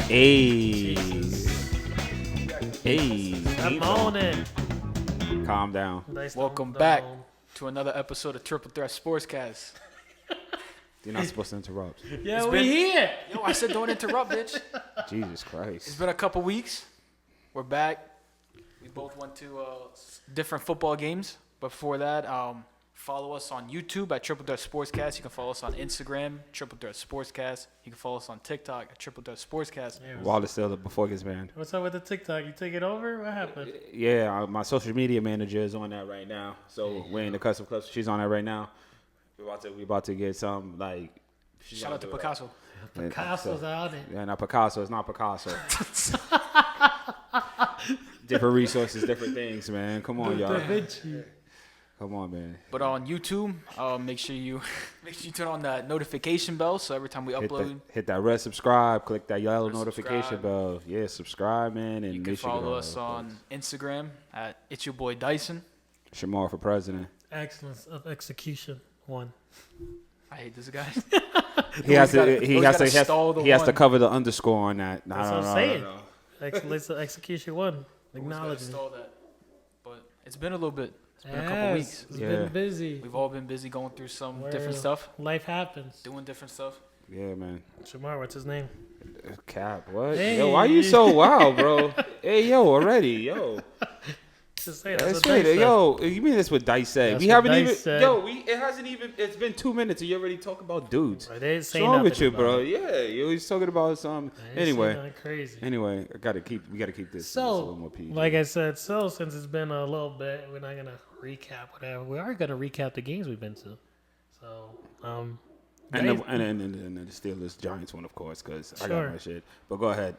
Hey, Jesus. hey, I'm on it. calm down. Welcome back to another episode of Triple Threat Sportscast. You're not supposed to interrupt. Yeah, It's we been- here. Yo, I said don't interrupt, bitch. Jesus It's Christ. been a couple weeks. We're back. We both went to different football games. Before that, follow us on YouTube at Triple Threat Sportscast. You can follow us on Instagram, Triple Threat Sportscast. You can follow us on TikTok at Triple Threat Sportscast. Yeah, Wallace still before it gets banned. what's up with the TikTok? You take it over? What happened? Yeah, my social media manager is on that right now. So we're in the custom club. She's on that right now. We about to get some like. she's Shout out to gonna do it. Picasso. Yeah, Picasso's so- out it. Yeah, not Picasso. It's not Picasso. Different resources, different things, man. Come on, Da y'all. Vinci. Come on, man. But on YouTube, make sure you turn on that notification bell so every time we upload, Hit that red subscribe. Click that yellow Red notification subscribe. bell. Yeah, subscribe, man, and you can make sure you follow go us on Instagram at It's Your Boy Dyson. Shamar for president. Excellence of execution. One. I hate this guy. He has gotta- to. He always has gotta to. stall the He has to one. cover the underscore on that. That's what I'm saying. Excellence of execution. One. Always gotta Acknowledging. stall that. But it's been a little bit. It's been a couple Yes, weeks. It's Yeah. been busy. We've all been busy going through some Where different stuff, Life happens. doing different stuff. Yeah, man. Shamar, what's his name? Cap. What? Hey. Yo, why you so wild, bro? Hey, yo, already, yo. Just say That's what right. Dice said. Yo, you mean this what Dice said? That's We what haven't Dice even. said. Yo, it hasn't even. It's been 2 minutes and you already talk about dudes. I didn't What's say wrong nothing with you, about bro? it. Yeah, you always talking about some. I didn't say Anyway, nothing crazy. we gotta keep this a little So, more PG. like I said, since it's been a little bit, we're not gonna recap whatever. We are gonna recap the games we've been to. So, And guys- the Steelers Giants one, of course, because I Sure. got my shit. But go ahead.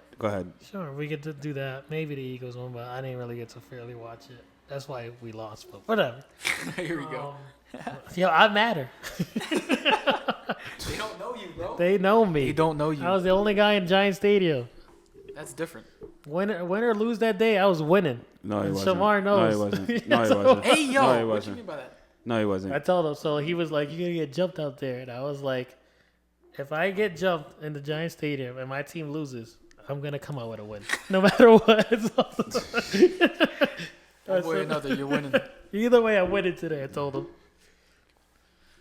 sure, we get to do that. Maybe the Eagles one, but I didn't really get to fairly watch it. That's why we lost. But whatever. Here we go. Yo, I matter. They don't know you, bro. They know me. They don't know you. I was the only guy in Giant Stadium. That's different. Win or lose that day, I was winning. No, he And wasn't. Shamar No, he knows. wasn't. No, he So- wasn't. Hey, yo, No, he what you wasn't. mean by that? No, he I wasn't. told him. So he was like, "You're gonna get jumped out there," and I was like, "If I get jumped in the Giant Stadium and my team loses, I'm gonna come out with a win, no matter what." One way or another, you're winning. Either way, I'm winning today. I told him.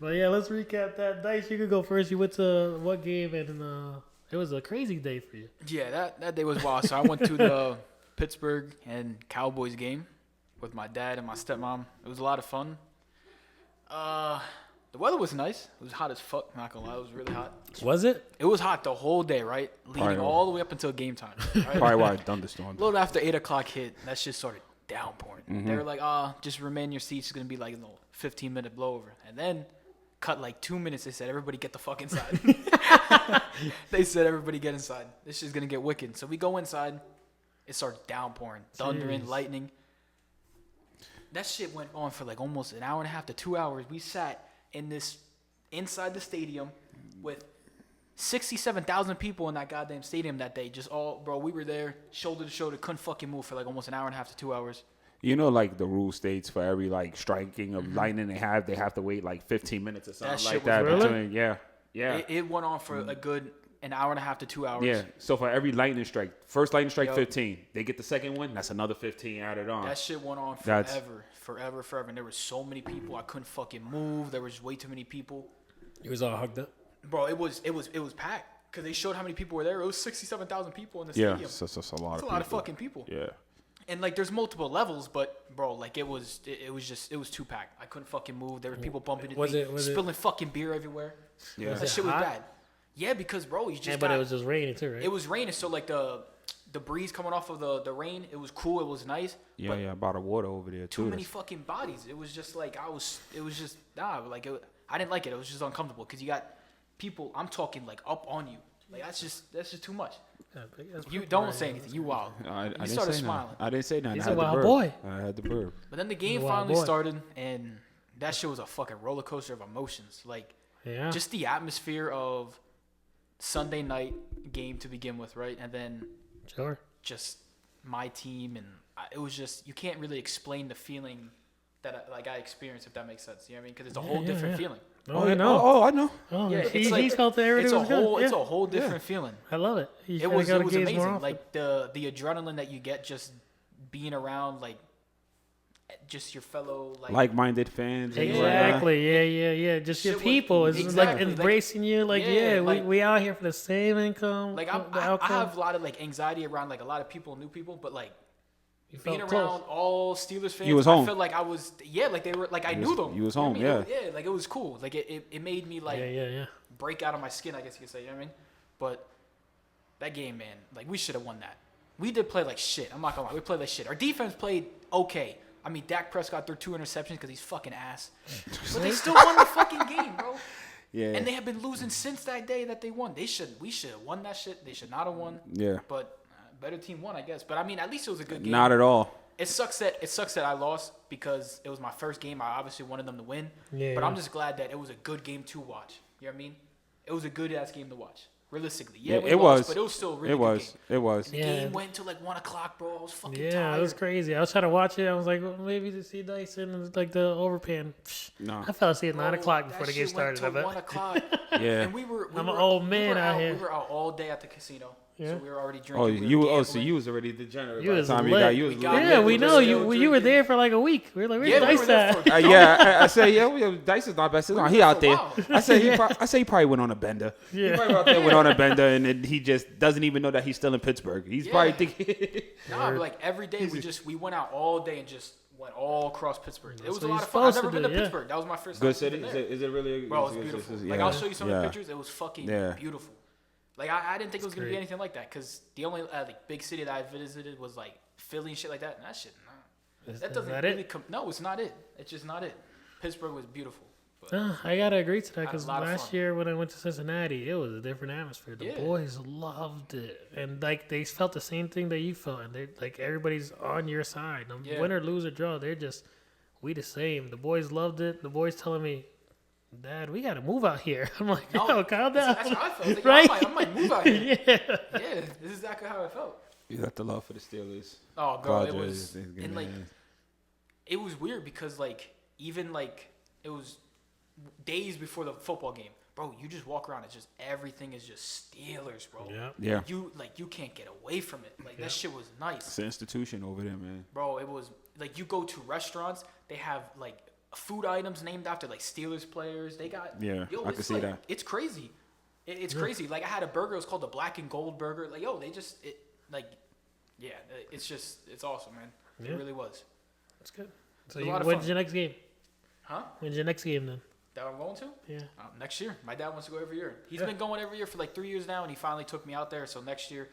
But yeah, let's recap that. Dice, you could go first. You went to what game? And it was a crazy day for you. Yeah, that day was wild. So I went to the Pittsburgh and Cowboys game with my dad and my stepmom. It was a lot of fun. The weather was nice. It was hot as fuck. Not gonna lie, it was really hot. Was it? It was hot the whole day, right? Leading Probably. all the way up until game time. Right? Probably why a A thunderstorm. little after 8 o'clock hit, that shit started downpouring. Mm-hmm. They were like, just remain in your seats. It's going to be like a 15-minute blowover. And then, cut like 2 minutes, they said, everybody get the fuck inside. They said, everybody get inside. This shit's going to get wicked. So we go inside. It starts downpouring, thundering, Jeez. lightning. That shit went on for like almost an hour and a half to 2 hours. We sat inside the stadium with 67,000 people in that goddamn stadium that day. Bro, we were there shoulder to shoulder, couldn't fucking move for like almost an hour and a half to 2 hours. You know, like the rule states for every like striking of lightning they have to wait like 15 minutes or something That like shit was that. really- Between, yeah. It went on for a good an hour and a half to 2 hours. Yeah. So for every lightning strike, first lightning strike Yup. 15. They get the second one, that's another 15 added on. That shit went on That's- forever. And there were so many people. I couldn't fucking move. There was way too many people. It was all hugged up. Bro, it was packed. Because they showed how many people were there. It was 67,000 people in the Yeah, stadium. so a lot That's of a lot of people. fucking people. Yeah. And like, there's multiple levels, but bro, like it was too packed. I couldn't fucking move. There were people bumping into Was me, it- spilling fucking beer everywhere. Yeah. That it shit was hot? bad. Yeah, because bro, you just Yeah, got, but it was just raining too, right? it was raining, so like the breeze coming off of the rain, it was cool, it was nice. Yeah, but yeah, I bought a water over there too too. many fucking bodies. It was just like I didn't like it. It was just uncomfortable because you got people. I'm talking like up on you. Like that's just too much. Yeah, that's You pretty don't rad. say anything. You wild. I You didn't started say smiling. nothing. I didn't say nothing. He's I had a the wild burp. boy. I had the burp. But then the game Wild finally boy. started, and that shit was a fucking roller coaster of emotions. Like Yeah. just the atmosphere of Sunday night game to begin with, right? And then Sure. just my team, and it was just, you can't really explain the feeling that I experienced, if that makes sense. You know what I mean? Because it's a whole different feeling. Oh, I know. Oh, I know. Oh, Yeah, he, it's like, he felt that everything was good. it's Yeah. a whole different feeling. I love it. You It gotta was go to games amazing. more often. Like the adrenaline that you get just being around like just your fellow Like-minded fans. and whatnot. Exactly. Yeah. Just your Shit was- people. It's exactly. like embracing you. Like, Yeah, we out here for the same income. like the I outcome. have a lot of like anxiety around like a lot of people, new people, but like You being felt around close. all Steelers fans, You was home. I felt like I was like they were like I knew them. you was know what home, I mean? yeah. It was- like it was cool. Like it made me like Yeah. break out of my skin, I guess you could say. You know what I mean? But that game, man, like we should have won that. We did play like shit. I'm not gonna lie, we played like shit. Our defense played okay. I mean, Dak Prescott threw 2 interceptions because he's fucking ass. But they still won the fucking game, bro. Yeah. And they have been losing since that day that they won. We should have won that shit. They should not have won. Yeah. But better team won, I guess. But I mean, at least it was a good game. Not at all. It sucks that I lost because it was my first game. I obviously wanted them to win. Yeah. But I'm just glad that it was a good game to watch. You know what I mean? It was a good ass game to watch. Realistically, Yeah, we it lost, was. but it was still a really It good was. game. It was. The Yeah. game went to like 1 o'clock, bro. I was fucking Yeah, tired. it was crazy. I was trying to watch it. I was like, well, maybe to see Dyson and like the overpan. Psh, No. I fell asleep at 9 Bro, o'clock that before the shit game went started. I to bet. 1 o'clock. Yeah. And we were I'm an old man out here. We were out all day at the casino. Yeah. So we were already drinking. Oh, we were you. Oh, gambling. so you was already degenerate You by the was time you lit. got. You was We got lit. lit. Yeah, we we were know still you. You were drinking. there for like a week. We were like, where's Yeah, we Dice were there at? for- Yeah, I said, yeah, Dice is not best. were He there out for a there. while. I say he probably went on a bender. Yeah. He probably out there went on a bender, and then he just doesn't even know that he's still in Pittsburgh. He's probably Yeah. thinking. Nah, but like every day we went out all day and just went all across Pittsburgh. It was what a lot you're of fun. I've supposed never to been to do, yeah. Pittsburgh. That was my first Good time city. being Is there. it really? Bro, it's beautiful. Like I'll show you some of the pictures. It was fucking beautiful. Like I didn't think it was gonna be great. anything like that because the only like big city that I visited was like Philly and shit like that. And that shit, nah. That doesn't that really it? no, it's not it. It's just not it. Pittsburgh was beautiful. But I gotta agree to that Had a because lot of last fun. year when I went to Cincinnati, it was a different atmosphere. The Yeah. boys loved it, and like they felt the same thing that you felt, and they like everybody's on your side. No Yeah. Win or lose or draw, they're just we the same. The boys loved it. The boys telling me, Dad, we gotta move out here. I'm like, no, yo, calm down. that's how I felt. Like, Right? I might move out here. Yeah. Yeah, this is exactly how I felt. You got the love for the Steelers. Oh, bro, it Padres, was things getting and like in. it was weird because like even like it was days before the football game, bro. You just walk around, it's just everything is just Steelers, bro. Yeah. Yeah, You can't get away from it. Like that shit was nice, it's an institution over there, man. bro. It was like you go to restaurants, they have like food items named after like Steelers players. They got Yeah, I it's can see like, that. It's crazy. It's crazy. Like I had a burger. It was called the Black and Gold Burger. Like yo, they just yeah. It's awesome, man. Yeah. It really was. That's good. So It was a you, lot of when's fun. your next game? Huh? When's your next game then? That I'm going to? Yeah. Next year. My dad wants to go every year. He's Yeah. been going every year for like 3 years now, and he finally took me out there. So next year,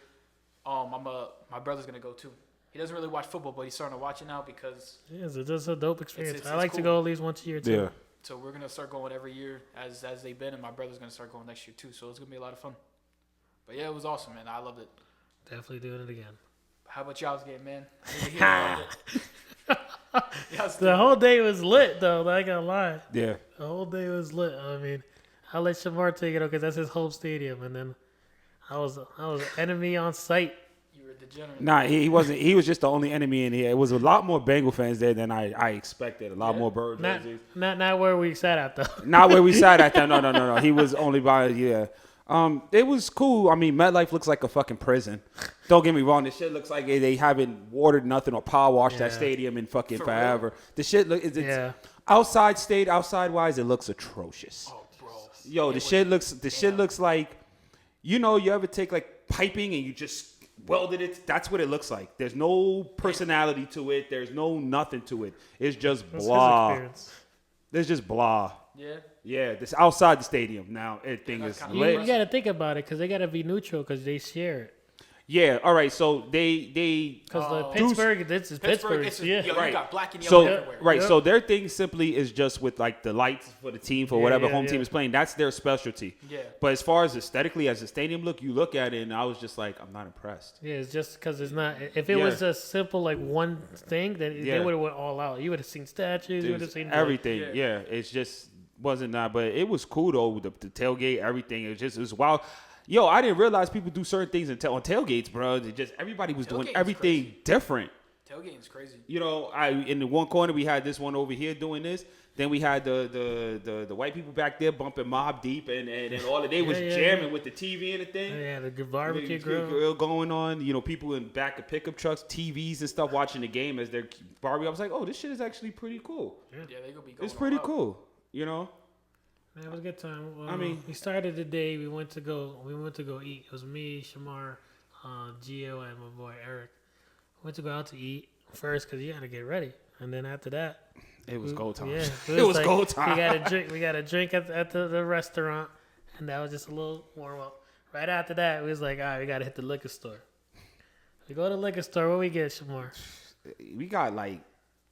my brother's gonna go too. He doesn't really watch football, but he's starting to watch it now because. Yeah, it's just a dope experience. it's I like to cool. go at least once a year too. Yeah, So we're gonna start going every year as they've been, and my brother's gonna start going next year too. So it's gonna be a lot of fun. But yeah, it was awesome, man. I loved it. Definitely doing it again. How about y'all's game, man? I need to hear about it. Y'all's The whole day was lit though. I ain't gonna lie. yeah. The whole day was lit. I mean, I'll let Shamar take it because that's his home stadium, and then I was enemy on site. You were a degenerate. Nah, he wasn't. He was just the only enemy in here. It was a lot more Bengal fans there than I expected. A lot Yeah. more bird Not jerseys. not where we sat at though. Not where we sat at that. No. He was only by It was cool. I mean, MetLife looks like a fucking prison. Don't get me wrong. This shit looks like they haven't watered nothing or power washed that Yeah. stadium in fucking For forever. The shit look. It's Yeah. outside wise, it looks atrocious. Oh, bro. Yo, It the was- shit looks. The shit looks like, you ever take like piping and you just welded it? That's what it looks like. There's no personality to it. There's no nothing to it. It's just That's his blah. experience. There's just blah. Yeah. Yeah, this outside the stadium now. Everything that's is kinda You, lit. you got to think about it because they got to be neutral because they share it. Yeah, all right. So they Because the Oh. Pittsburgh, this is Pittsburgh. It's just, Yeah. yo, Right. you got black and so yellow everywhere. right. Yep. So their thing simply is just with like the lights for the team for Yeah, whatever yeah, home yeah. team is playing. That's their specialty. Yeah. But as far as aesthetically, as the stadium look, you look at it and I was just like, I'm not impressed. Yeah, it's just because it's not. If it Yeah. was a simple like one thing, then Yeah. they would have went all out. You would have seen statues. You would have Dude, seen everything. Yeah. Yeah. It's just wasn't that, but it was cool though. The tailgate, everything. It was wild. Yo, I didn't realize people do certain things on tailgates, bro. Everybody was doing Tailgate's everything different. Tailgating's crazy. You know, in the one corner we had this one over here doing this. Then we had the white people back there bumping Mob Deep, and all of they was jamming with the TV and the thing. Yeah, the barbecue grill going on. You know, people in back of pickup trucks, TVs and stuff watching the game as they're barbecue. I was like, oh, this shit is actually pretty cool. Yeah, they gonna be going. It's pretty all out. cool. You know. Yeah, it was a good time. I mean, we started the day. We went to go eat. It was me, Shamar, Gio, and my boy Eric. We went to go out to eat first because you got to get ready, and then after that, it was go time. Yeah, it was like, go time. We got a drink at the restaurant, and that was just a little warm up. Right after that, we was like, all right, we got to hit the liquor store. We go to the liquor store. What we get, Shamar? We got like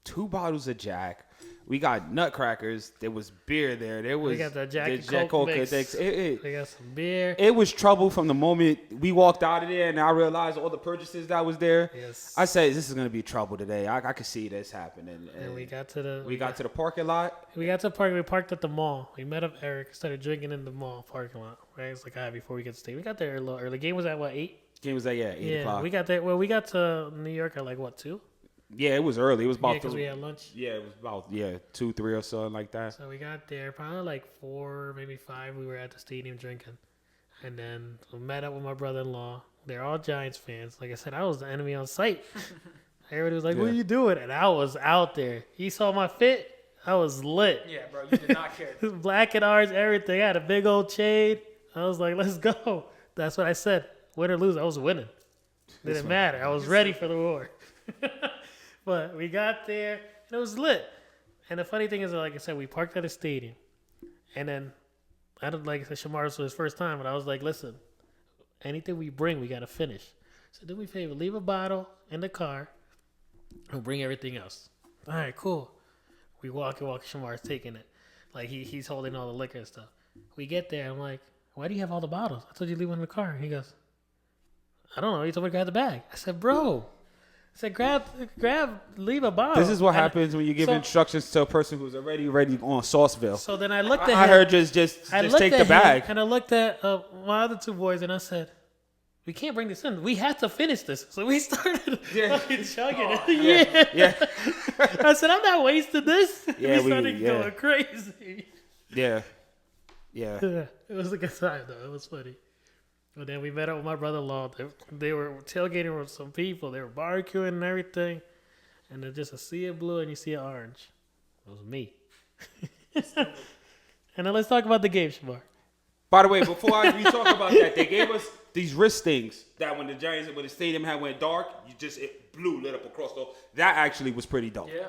2 bottles of Jack. We got nutcrackers. There was beer there. There was we got the Jack and Coke mix. We got some beer. It was trouble from the moment we walked out of there, and I realized all the purchases that was there. Yes. I said, this is gonna be trouble today. I could see this happening. And we got to the parking lot. We got to the park. We parked at the mall. We met up Eric. Started drinking in the mall parking lot. Right, it's like before we get to stay. We got there a little early. Game was at what 8? Game was at 8 o'clock. We got there. Well, we got to New York at like what 2? Yeah, it was early. It was about because we had lunch. Yeah, it was about 2, 3 or something like that. So we got there probably like 4, maybe 5. We were at the stadium drinking, and then we met up with my brother-in-law. They're all Giants fans. Like I said, I was the enemy on site. Everybody was like, "What are you doing?" And I was out there. He saw my fit. I was lit. Yeah, bro, you did not care. Black and orange, everything. I had a big old chain. I was like, "Let's go." That's what I said. Win or lose, I was winning. Didn't matter. I was ready for the war. But we got there, and it was lit. And the funny thing is, like I said, we parked at a stadium. And then, I don't like I said, Shamar was his first time, but I was like, listen, anything we bring, we got to finish. So do me a favor, leave a bottle in the car, and bring everything else. All right, cool. We walk, Shamar's taking it. Like, he's holding all the liquor and stuff. We get there, I'm like, why do you have all the bottles? I told you to leave one in the car. And he goes, I don't know. He told me to grab the bag. I said, bro. I said, grab, leave a bottle. This is what happens when you give instructions to a person who's already ready on Sauceville. So then I looked at him. I heard just take the bag. And I looked at my other 2 boys, and I said, we can't bring this in. We have to finish this. So we started fucking chugging it. Yeah. I said, I'm not wasting this. Yeah, we started going crazy. Yeah. It was a good time, though. It was funny. But then we met up with my brother-in-law. They were tailgating with some people. They were barbecuing and everything. And then just a sea of blue and you see an orange. It was me. And then let's talk about the game, Shamar. By the way, before we talk about that, they gave us these wrist things that when the stadium went dark, it lit up across the. That actually was pretty dope. Yeah,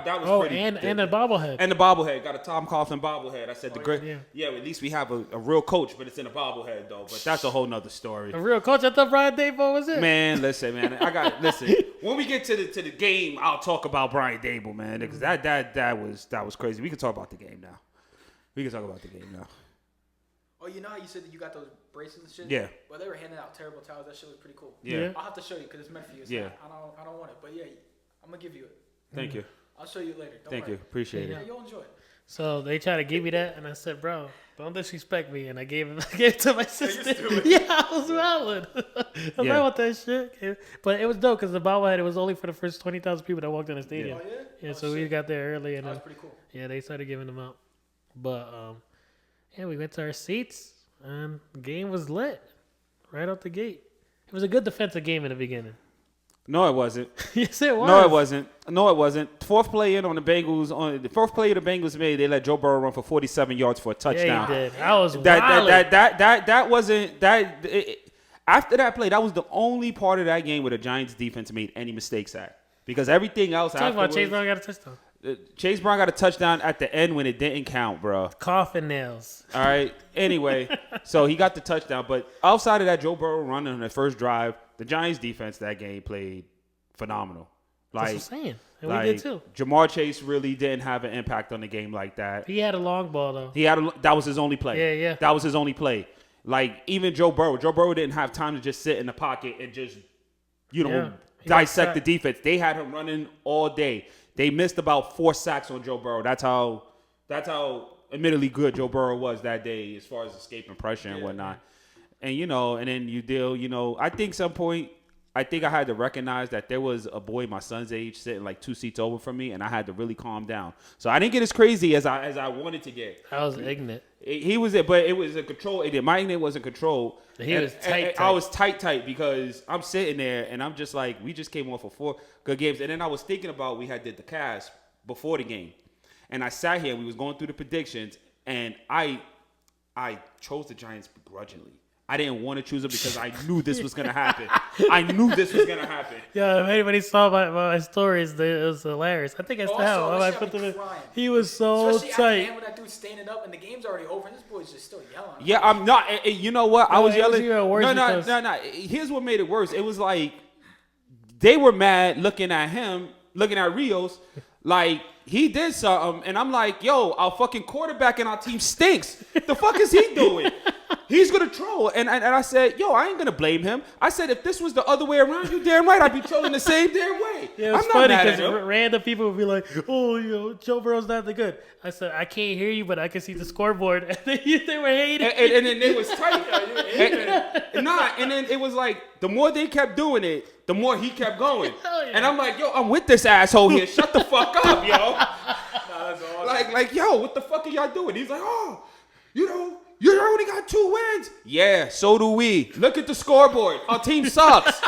that was pretty. And the bobblehead. And the bobblehead got a Tom Coughlin bobblehead. I said at least we have a real coach, but it's in a bobblehead though. But that's a whole nother story. A real coach? I thought Brian Daboll was it. Man, listen, man. Listen. When we get to the game, I'll talk about Brian Daboll, man, because that was crazy. We can talk about the game now. Oh, you know how you said that you got those braces and shit? Yeah. Well, they were handing out terrible towels. That shit was pretty cool. Yeah. I'll have to show you because it's meant for you. Yeah. I don't want it, but yeah, I'm gonna give you it. Thank you. I'll show you later. Don't Thank worry. you. Appreciate Yeah, it. you'll enjoy it. So they tried to give me that, and I said, bro, don't disrespect me. And I gave it to my sister. stupid. Yeah, I was wilding. I was like, what that shit? But it was dope because the bobblehead, it was only for the first 20,000 people that walked in the stadium. Oh, yeah? Yeah, so we got there early. And That was pretty cool. Yeah, they started giving them out. But, we went to our seats, and the game was lit right out the gate. It was a good defensive game in the beginning. No, it wasn't. Yes, it was. No, it wasn't. Fourth play in on the Bengals. On the fourth play the Bengals made, they let Joe Burrow run for 47 yards for a touchdown. Yeah, he did. I was that wasn't that. After that play, that was the only part of that game where the Giants defense made any mistakes at, because everything else. Talk about Chase Brown got a touchdown. Chase Brown got a touchdown at the end when it didn't count, bro. Coffin nails. All right. Anyway, so he got the touchdown, but outside of that, Joe Burrow running on the first drive, the Giants defense that game played phenomenal. That's what I'm saying. And we did too. Jamar Chase really didn't have an impact on the game like that. He had a long ball though. That was his only play. Yeah. That was his only play. Like even Joe Burrow didn't have time to just sit in the pocket and just dissect the defense. They had him running all day. They missed about 4 sacks on Joe Burrow. That's how admittedly good Joe Burrow was that day as far as escaping pressure and whatnot. And and then you deal, I think some point I think I had to recognize that there was a boy my son's age sitting like 2 seats over from me, and I had to really calm down. So I didn't get as crazy as I wanted to get. I was ignorant. He was it, but it was a control. My ignorant wasn't controlled. He was tight. I was tight because I'm sitting there and I'm just like, we just came off of 4 good games, and then I was thinking about we had did the cast before the game, and I sat here and we was going through the predictions, and I chose the Giants begrudgingly. I didn't want to choose them because I knew this was going to happen. Yeah, if anybody saw my stories, it was hilarious. I think I still have. I put them in. He was so Especially tight. After the end when that dude's standing up and the game's already over and this boy's just still yelling. Yeah, I'm not. You know what? I was it was yelling. even worse No. Here's what made it worse. It was like they were mad looking at him, looking at Rios, like he did something, and I'm like, yo, our fucking quarterback in our team stinks. The fuck is he doing? He's gonna troll, and I said, yo, I ain't gonna blame him. I said, if this was the other way around, you damn right, I'd be trolling the same damn way. Yeah, it was I'm not funny mad at because him. random people would be like, "Oh, Joe Burrow's not that good." I said, "I can't hear you, but I can see the scoreboard." And they were hating. And then it was tight. And then it was like the more they kept doing it, the more he kept going. Hell yeah. And I'm like, yo, I'm with this asshole here. Shut the fuck up, yo. That's awesome. Like, yo, what the fuck are y'all doing? He's like, oh, you only got 2 wins. Yeah, so do we. Look at the scoreboard. Our team sucks.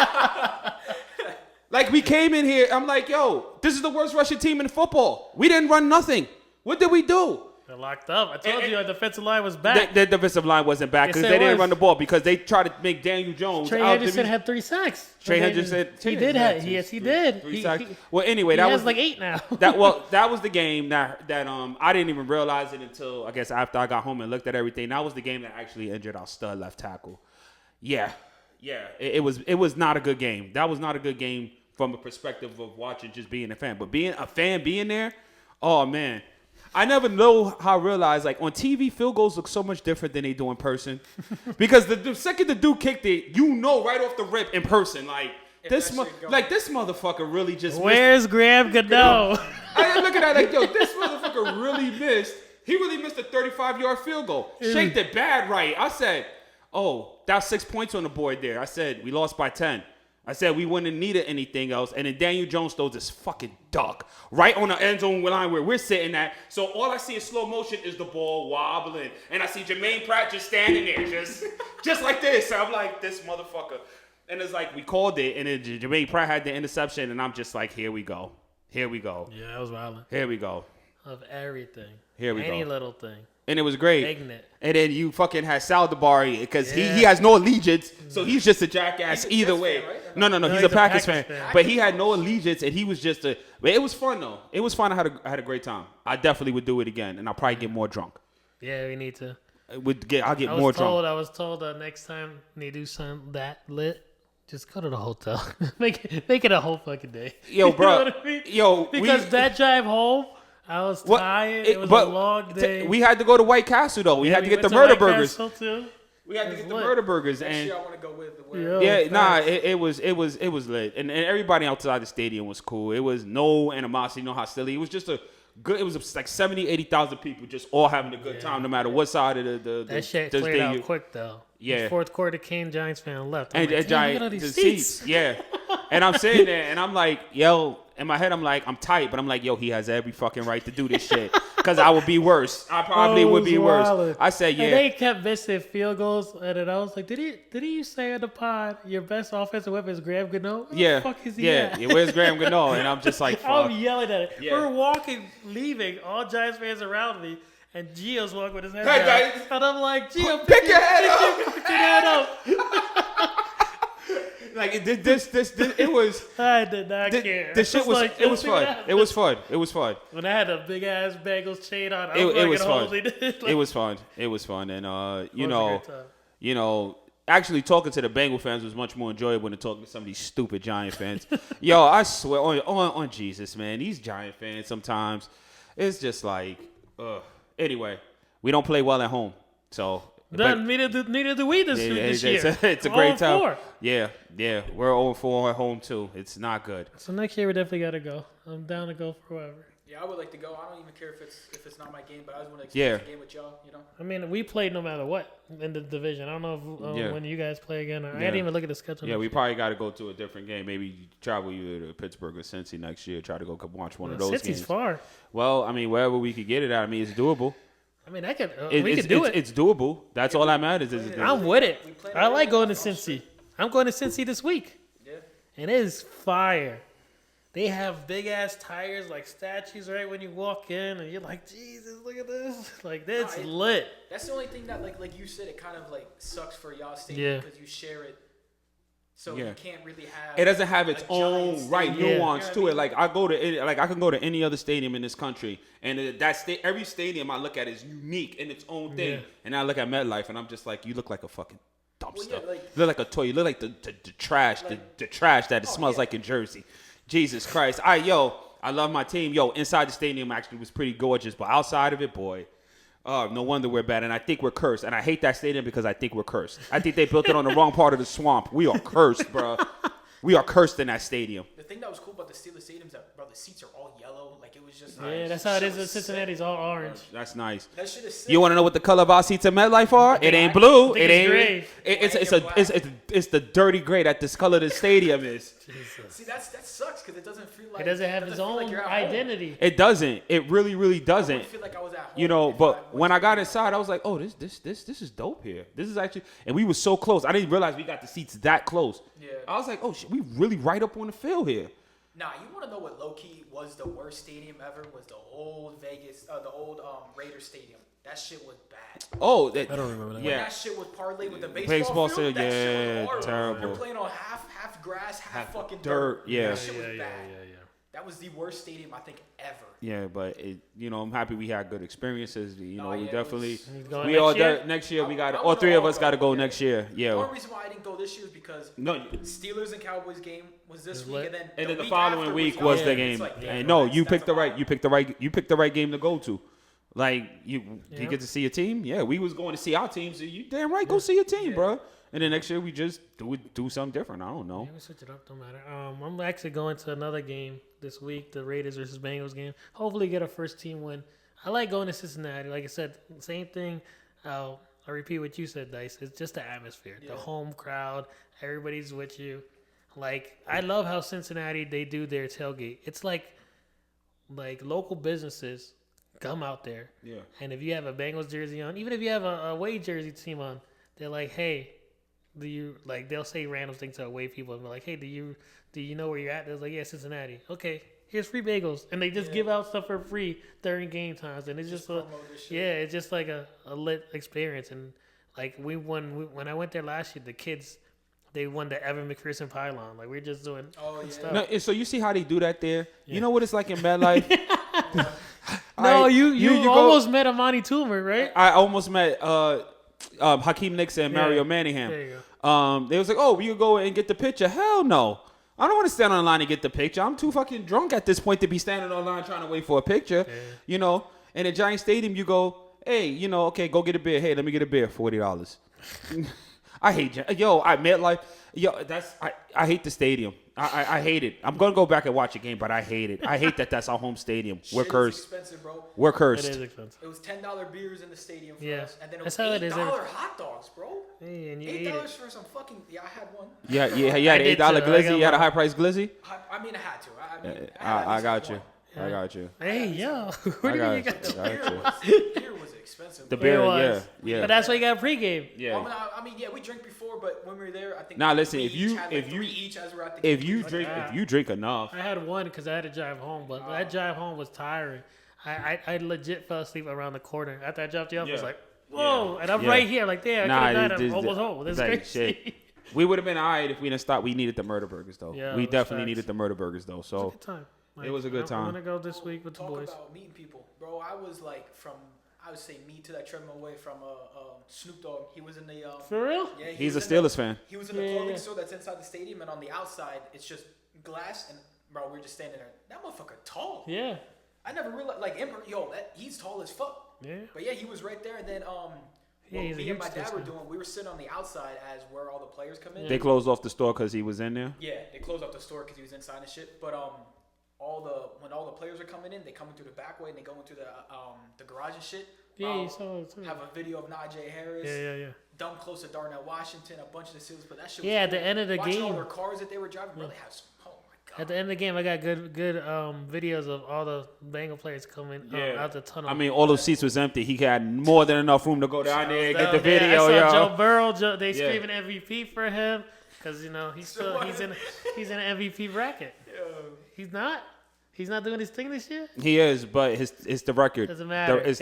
Like, we came in here. I'm like, yo, this is the worst Russian team in football. We didn't run nothing. What did we do? They're locked up. I told you our defensive line was back. The defensive line wasn't back because Yes, they it didn't was. run the ball because they tried to make Daniel Jones. Trey out Henderson to had 3 sacks. Trey Henderson. He did have. Yes, he did. Three He- sacks. he- Well, anyway, He that has was like 8 now. that was the game that I didn't even realize it until I guess after I got home and looked at everything. That was the game that actually injured our stud left tackle. Yeah. It was not a good game. That was not a good game from a perspective of watching, just being a fan. But being a fan, being there, oh man. I never know how I realize, like, on TV, field goals look so much different than they do in person. Because the second the dude kicked it, you know right off the rip in person, like, this motherfucker really just Where's Graham Gano? missed. I look at that like, yo, this motherfucker really missed. He really missed a 35-yard field goal. Shaped it bad right. I said, oh, that's 6 points on the board there. I said, we lost by 10. I said we wouldn't have needed anything else. And then Daniel Jones throws this fucking duck right on the end zone line where we're sitting at. So all I see in slow motion is the ball wobbling. And I see Jermaine Pratt just standing there, just like this. I'm like, this motherfucker. And it's like, we called it. And then Jermaine Pratt had the interception. And I'm just like, here we go. Yeah, that was violent. Here we go. Of everything. Here we Any go. little thing. And it was great. Ignorant. And then you fucking had Sal Dabari because Yeah. he has no allegiance, so he's just a jackass He's a either Jets way. fan, right? No, he's a Packers fan. fan. But he had no allegiance, and he was just a. But it was fun though. It was fun. I had a great time. I definitely would do it again, and I'll probably get more drunk. Yeah, we need to. I'll get I more was told. drunk. I was told next time they do something that lit, just go to the hotel. make it a whole fucking day. Yo, You bro. know what I mean? Yo, Because that drive home, I was What- tired. it- It was but a long day. we had to go to White Castle though. We Yeah, had to we get the went murder White burgers. Castle, too. We had to It get was the lit. murder burgers, Next and year I want to go with the Yo. yeah, nah, facts. it was lit, and everybody outside the stadium was cool. It was no animosity, no hostility. It was just a good. It was like 70,000, 80,000 people just all having a good time, no matter what side of the That shit the cleared out stadium. quick though. Yeah. The fourth quarter came, Giants fan left. I'm And like, damn, look at all the these seats, yeah. And I'm sitting there, and I'm like, yo, in my head, I'm like, I'm tight, but I'm like, yo, he has every fucking right to do this shit, because I would be worse. I probably Oh, it would be was worse. wildin'. I said, yeah. And they kept missing field goals, and then I was like, did he say on the pod your best offensive weapon is Graham Gano? Where Yeah, the fuck is he yeah, at? yeah. Where's Graham Gano? And I'm just like, fuck. I'm yelling at it. Yeah. We're walking, leaving, all Giants fans around me, and Gio's walking with his head Hey, down. guys. And I'm like, Gio, Pick your head up. pick your head up. Like it was. I did not care. The shit It's was. like, It was yo, fun. pick It was fun. It was fun. When I had a big ass Bengals chain on, I It was was fun. holding it. It was fun. It was fun, and It was a great time. actually talking to the Bengal fans was much more enjoyable than talking to some of these stupid Giant fans. Yo, I swear on Jesus, man, these Giant fans sometimes it's just like, ugh. Anyway, we don't play well at home, so. Neither do we this year. It's a We're great 0-4. time. Yeah, we're 0-4 at home too. It's not good. So next year we definitely gotta go. I'm down to go for whoever. Yeah, I would like to go. I don't even care if it's not my game, but I just want to Yeah. experience the game with y'all. You know. I mean, we played no matter what in the division. I don't know if, when you guys play again. I didn't even look at the schedule. Yeah, we probably got to go to a different game. Maybe travel either to Pittsburgh or Cincy next year. Try to go watch one of those Cincy's games. far. Well, I mean, wherever we could get it at. I mean, it's doable. I mean, we could do it. It's doable. That's all that matters. I'm with it. I like going to Cincy. I'm going to Cincy this week. Yeah. And it is fire. They have big ass tires like statues right when you walk in, and you're like, Jesus, look at this! Like that's lit. That's the only thing that like you said, it kind of like sucks for y'all stadium because you share it, so you can't really have. It doesn't have its own stadium. nuance to it. Like I can go to any other stadium in this country, and every stadium I look at is unique in its own thing. Yeah. And I look at MetLife, and I'm just like, you look like a fucking dumpster. Well, yeah, like- you look like a toy. You look like the trash, the trash that it smells like in Jersey. Jesus Christ. I love my team. Inside the stadium actually was pretty gorgeous, but outside of it, boy, no wonder we're bad. And I think we're cursed. And I hate that stadium because I think we're cursed. I think they built it on the wrong part of the swamp. We are cursed, bro. We are cursed in that stadium. The thing that was cool about the Steelers stadium is that, bro, the seats are all yellow. Like, it was just Yeah, nice. that's how it is in Cincinnati's all orange. That's nice. That shit is sick. You want to know what the color of our seats at MetLife are? It ain't blue. I think It it's ain't. gray. It's the dirty gray that this color of the stadium is. See, that sucks because it doesn't feel like It doesn't have its feel like own you're at home. identity. It doesn't. It really I doesn't. feel like I was at home. You know, if but I when went I to got the- inside, I was like, oh, this is dope here. This is actually, and we were so close. I didn't realize we got the seats that close. Yeah. I was like, oh shit, we really right up on the field here. Nah, you want to know what low-key was the worst stadium ever? Was the old Raiders stadium. That shit was bad. Oh, I don't remember that. When yeah. that shit was parlayed with the Baseball baseball field, field, that shit yeah, was horrible. terrible. They're playing on half grass, half fucking dirt, yeah. That shit was yeah, bad. yeah. That was the worst stadium I think ever. Yeah, but I'm happy we had good experiences. We yeah, it definitely, was- He's going we next all year? next year. We got I all wanna three of all us got to go yeah. next year. The Yeah. only reason why I didn't go this year is because No, Steelers and Cowboys game was this It's week, lit. and then and then the week following after week y'all was the game. game. It's like, damn, And bro, no, that's- you that's picked a the right. lot. You picked the right game to go to. Like you Yeah. get to see your team. Yeah, we was going to see our team. So you damn right, go see your team, bro. And then next year we just do something different. I don't know. Yeah, we switch it up, don't matter. I'm actually going to another game this week, the Raiders versus Bengals game. Hopefully get a first team win. I like going to Cincinnati. Like I said, same thing. I repeat what you said, Dice. It's just the atmosphere, the home crowd. Everybody's with you. Like I love how Cincinnati they do their tailgate. It's like local businesses come out there. Yeah. And if you have a Bengals jersey on, even if you have a away jersey team on, they're like, hey, do you like? They'll say random things to away people and be like, hey, do you know where you're at? They're like, yeah, Cincinnati. Okay, here's free bagels, and they just give out stuff for free during game times, and it's just promote this shit. it's just like a lit experience. And like when I went there last year, the kids they won the Evan McPherson pylon. Like we're just doing Oh, yeah. stuff. No, and so you see how they do that there. You know what it's like in MetLife. No, you go- almost met Amani Toomer, right? I almost met Hakeem Nixon and Mario Manningham. There you They was like, oh, we could go and get the picture. Hell no. I don't want to stand on the line and get the picture. I'm too fucking drunk at this point to be standing on the line trying to wait for a picture. You know, in a Giant Stadium, you go, hey, okay, go get a beer. Hey, let me get a beer, $40. I hate I MetLife. I hate the stadium. I hate it. I'm gonna go back and watch a game, but I hate it. I hate that that's our home stadium. We're Shit is cursed. expensive, bro. We're It cursed. is expensive. It was $10 beers in the stadium for Yeah. us, and then it That's was how it is $8 every- hot dogs, bro. Hey, and you ate $8 it. for some fucking. Yeah, I had one. Yeah, you I had an did $8 too. I glizzy. got You had a one. high price glizzy. I mean, I had to. I mean, I got you. I got you. Hey, yo, where I do you got get you. that? beer was expensive. The bro. beer, It was. yeah. But that's why you got pregame. Yeah. I mean, yeah, we drank before, but when we were there, I think. Nah, listen, we if you- each had, if like, you- 3 each as we're at the If game. you drink enough, I had one because I had to drive home, but that drive home was tiring. I legit fell asleep around the corner. After I dropped you off, I was Yeah. like, whoa. And I'm Yeah. right here, like, damn, I could have died. I'm this- almost home. This is like, crazy. shit. We would have been all right if we didn't stop. We needed the murder burgers, though. Yeah, we it was definitely facts. needed the murder burgers, though. So Good time. It was a good time. I'm gonna go this week with the Talk boys. about meeting people, bro. I was like I would say me to that treadmill away from Snoop Dogg. He was in the For real? yeah. he's a was in the- Steelers fan. He was in the Yeah, clothing yeah. store that's inside the stadium, and on the outside it's just glass. And bro, we're just standing there. That motherfucker tall. Yeah. I never realized he's tall as fuck. Yeah. But yeah, he was right there. And then Yeah, he's a me and my huge dad were Steelers fan. doing. We were sitting on the outside as where all the players come in. They closed off the store because he was in there. Yeah, they closed off the store because he was inside and shit. But when all the players are coming in, they coming through the back way and they go into the garage and shit. Yeah, you saw it too. Have a video of Najee Harris. Yeah. Dumb close to Darnell Washington, a bunch of the Steelers, but that shit. Yeah, at was the end of the Watching all game. their cars that they were driving, really have some. Oh my god. At the end of the game, I got good videos of all the Bengal players coming out the tunnel. I mean, all those seats was empty. He had more than enough room to go down there and get the I video, saw yo. Joe Burrow. They Yeah. screaming MVP for him because he's in an MVP bracket. He's not. He's not doing his thing this year. He is, but it's the record. Doesn't matter. It's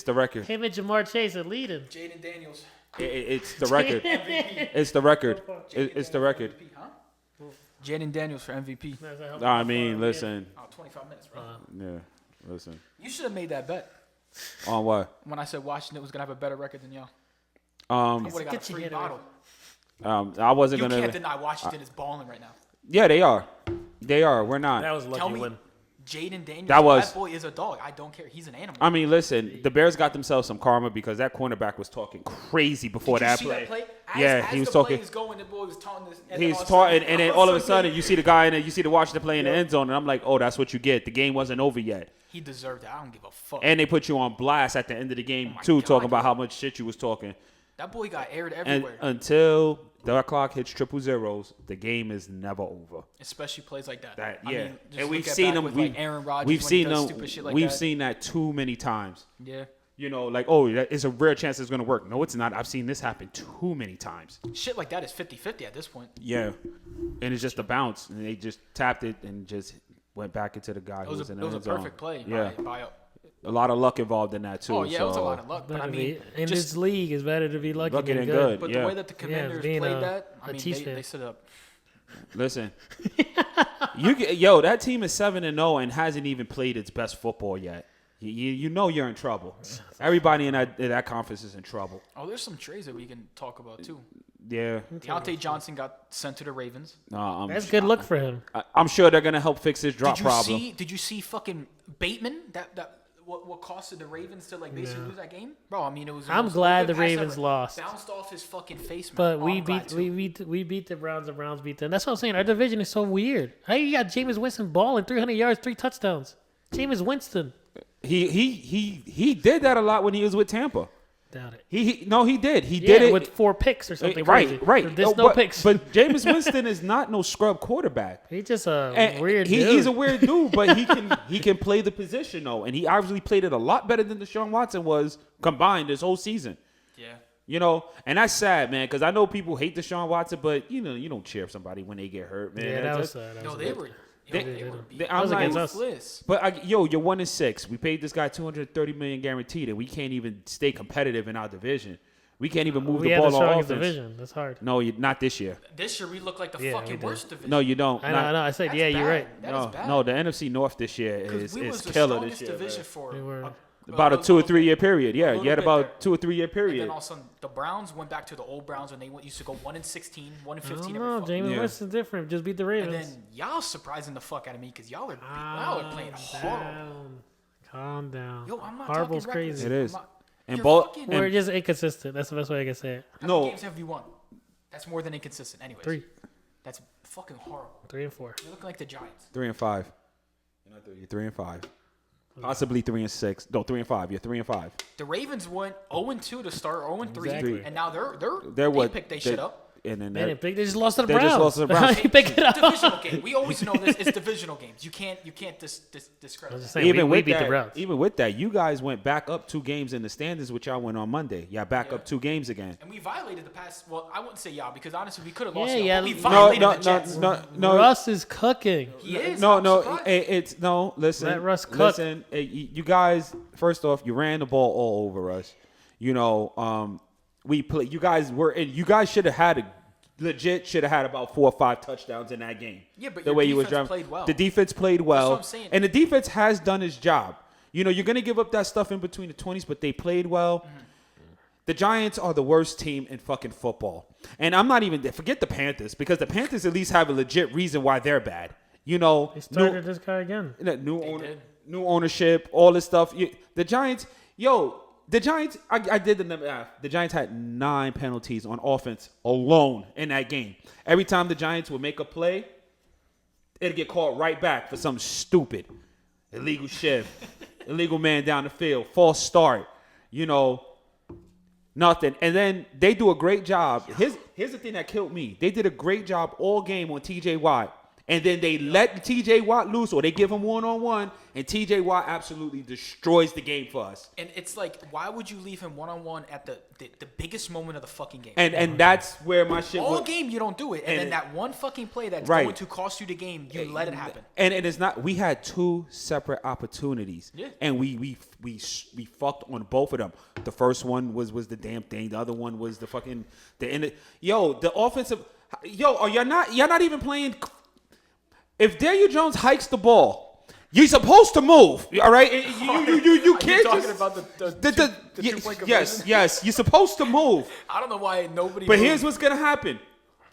the record. Him and Jamar Chase are leading. Jaden Daniels. It's the record. MVP. It's the record. It's the record. MVP, huh? Jaden Daniels for MVP. I mean, listen. Oh, 25 minutes, bro. Yeah, listen. You should have made that bet On what? when I said Washington was gonna have a better record than y'all. I Um, would have got a Get your free head bottle. I wasn't You gonna. can't deny Washington is balling right now. Yeah, they are. They are. We're not. That was a Tell lucky me, win. Jaden Daniels. That boy is a dog. I don't care. He's an animal. I mean, listen. The Bears got themselves some karma because that cornerback was talking crazy before Did you that see play. that play? Yeah, he was the talking. Play was going, the boy was taunting this. He's taunting, and then all of a sudden you see the guy and you see the Washington play in the end zone, and I'm like, oh, that's what you get. The game wasn't over yet, He deserved it. I don't give a fuck. and they put you on blast at the end of the game Oh my too, God, talking about yeah. how much shit you was talking. That boy got aired And everywhere. until the clock hits triple zeros, the game is never over. Especially plays like that. That I yeah, mean, just and we've look at seen back them. with, We've, like Aaron Rodgers we've when seen he does them. stupid shit like We've that. seen that too many times. Yeah. You know, like, oh, it's a rare chance it's going to work. No, it's not. I've seen this happen too many times. Shit like that is 50-50 at this point. Yeah, and it's just a bounce, and they just tapped it and just went back into the guy It who was was in a the end zone. perfect play. Yeah, By a lot of luck involved in that too. oh, yeah, so it was a lot of luck. But I Better mean, be, in just, this league, it's better to be lucky Lucky than than good. but yeah. the way that the Commanders being played a- that, I a mean, Chiefs they fan. stood up. Listen, that team is 7-0 and hasn't even played its best football yet. You know you're in trouble. Everybody in that conference is in trouble. Oh, there's some trades that we can talk about, too. Yeah, Deontay Johnson got sent to the Ravens. That's good look for him. I'm sure they're gonna help fix his drop Did you problem. see? Did you see fucking Bateman? What costed the Ravens to like basically lose that game? Bro, I mean it was. I'm most glad open the pass Ravens ever. lost. Bounced off his fucking face. Man. But Oh, we I'm glad, beat too. we beat the Browns. The Browns beat them. That's what I'm saying. Our division is so weird. How you got Jameis Winston balling 300 yards, 3 touchdowns? Jameis Winston. He did that a lot when he was with Tampa. Doubt it. He did. He Yeah, did it with 4 picks or something. Right, crazy. right. There's Oh, no but, picks. But Jameis Winston is not no scrub quarterback. He's just a And weird dude. He's a weird dude, but he can play the position though, and he obviously played it a lot better than Deshaun Watson was combined this whole season. Yeah. You know, and that's sad, man, because I know people hate Deshaun Watson, but you know, you don't cheer for somebody when they get hurt, man. Yeah, that was That's- sad. No, That they was were. They- They were. they- beat- I'm was like- against us. Ruthless. But you're 1-6. We paid this guy $230 million guaranteed, and we can't even stay competitive in our division. We can't even move we the had the ball on strongest offense. division. That's hard. No, not this year. This year we look like the Yeah, we fucking did. worst division. No, you don't. I know. I said, That's yeah, you're bad. right. That no, is bad. no, the NFC North this year 'Cause is we was the killer strongest this year. division man. for We were. About a 2 or 3 year period. Yeah, little you had bit about there. 2 or 3 year And period. then all of a sudden, the Browns went back to the old Browns, and they used to go 1-16, 1-15 I every don't know. fucking Jameis Yeah. Winston's different. Just beat the And Ravens. then y'all surprising the fuck out of me because y'all are playing horrible. Calm down. Yo, I'm not Horrible's talking records. crazy. It is. I'm not- And you're both- fucking- We're just inconsistent. That's the best way I can say it. How No. many games have you won? That's more than inconsistent. Anyways. 3, That's fucking horrible. 3 and 4. You're looking like the Giants. 3-5. You're 3-5. Possibly 3-6. No, 3-5. You're 3-5. The Ravens went 0-2 to start, 0-3, Exactly. and now They're they what? picked they shit up. And then Man, that, they just lost to the They Browns. just lost to the Browns. He picked it up. Divisional game. We always know this. It's divisional games. You can't discredit. I'm just that. saying, even we with beat that, the Browns. even with that, you guys went back up 2 games in the standings, which y'all went on Monday. Y'all back up 2 games again. And we violated the past. Well, I wouldn't say y'all because honestly we could have lost. Yeah, y'all, yeah. but we No, violated no, the Jets. no. Russ is cooking. He is. No, I'm no, surprised. it's no. Listen, Let Russ cook. listen. You guys, first off, you ran the ball all over us. You know, we play. You guys were. You guys should have had should have had about 4 or 5 touchdowns in that game. Yeah, but the your way you was defense driving, played well. the defense played well, what I'm saying. and the defense has done its job. You know, you're gonna give up that stuff in between the 20s, but they played well. Mm-hmm. The Giants are the worst team in fucking football. And I'm not even, forget the Panthers, because the Panthers at least have a legit reason why they're bad. You know, They started this guy again. new ownership, all this stuff. The Giants, I did the math. The Giants had 9 penalties on offense alone in that game. Every time the Giants would make a play, it'll get called right back for something stupid. Illegal shift. Illegal man down the field. False start. Nothing. And then they do a great job. Here's the thing that killed me. They did a great job all game on TJ Watt. And then they let TJ Watt loose, or they give him one-on-one, and TJ Watt absolutely destroys the game for us. And it's like, why would you leave him one-on-one at the biggest moment of the fucking game? And that's where my shit all was. game you don't do it, and then that one fucking play that's Right. going to cost you the game, you let it happen. And it's not. We had two separate opportunities, Yeah. and we fucked on both of them. The first one was the damn thing. The other one was the fucking the offensive. Are y'all not even playing? If Daniel Jones hikes the ball, you're supposed to move. All right, you can't talking just about the two-point conversion? yes. You're supposed to move. I don't know why nobody. But moved. here's what's gonna happen.